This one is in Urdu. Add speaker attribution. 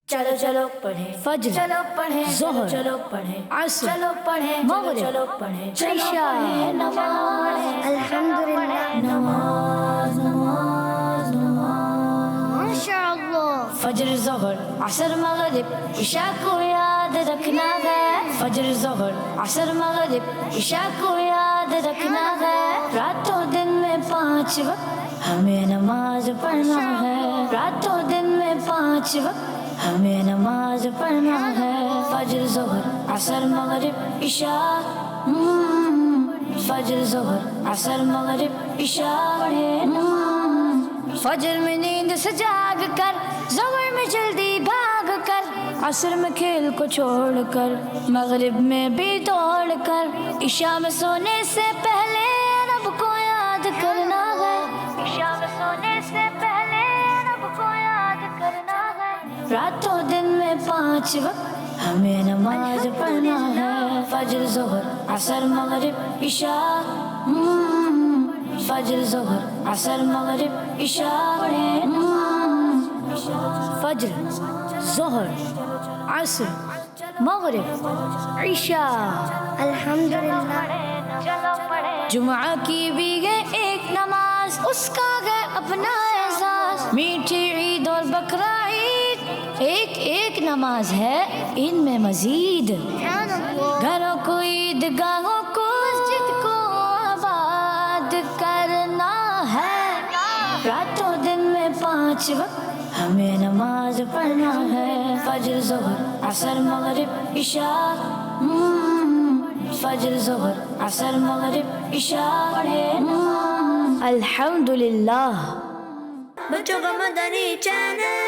Speaker 1: چلو چلو پڑھیں
Speaker 2: فجر،
Speaker 1: چلو پڑھیں
Speaker 2: ظہر،
Speaker 1: چلو پڑھیں
Speaker 2: عصر،
Speaker 1: چلو پڑھیں
Speaker 2: مغرب،
Speaker 1: چلو پڑھیں
Speaker 2: عشاء،
Speaker 1: نماز
Speaker 3: الحمدللہ
Speaker 1: نماز نماز نماز
Speaker 3: ماشاءاللہ
Speaker 2: فجر، ظہر، عصر، مغرب، عشاء کو یاد رکھنا ہے۔ فجر، ظہر، عصر، مغرب، عشاء کو یاد رکھنا ہے۔ راتوں دن میں 5 وقت ہمیں نماز پڑھنا ہے۔ راتوں دن میں 5 وقت ہمیں نماز پڑھنا ہے۔ فجر، ظہر، عصر، مغرب، عشاء، فجر، ظہر، عصر، مغرب، عشاء پڑھیں۔ فجر میں نیند سے جاگ کر، ظہر میں جلدی بھاگ کر، عصر میں کھیل کو چھوڑ کر، مغرب میں بھی دوڑ کر، عشاء میں سونے سے پہلے رب کو یاد کرنا ہے۔ عشاء میں سونے سے پہلے رب کو یاد کرنا ہے۔ راتوں دن میں 5 وقت ہمیں نماز پڑھنا ہے۔ فجر، ظہر، عصر، مغرب، عشاء، فجر، ظہر، عصر، مغرب، عشاء پڑھیں۔ فجر، ظہر، عصر، مغرب، عشاء۔
Speaker 3: الحمدللہ
Speaker 2: جمعہ کی بھی ہے ایک نماز، اس کا ہے اپنا احساس۔ میٹھی عید اور بقرہ عید ایک ایک نماز ہے، ان میں مزید
Speaker 3: سبحان اللہ
Speaker 2: گھروں کو، عیدگاہوں کو، مسجد کو آباد کرنا ہے۔ راتوں دن میں 5 وقت ہمیں نماز پڑھنا ہے۔ فجر، ظہر، عصر، مغرب، عشاء، فجر، ظہر، عصر، مغرب، عشاء پڑھیں۔ الحمدللہ۔
Speaker 1: بچوں کا مدنی چینل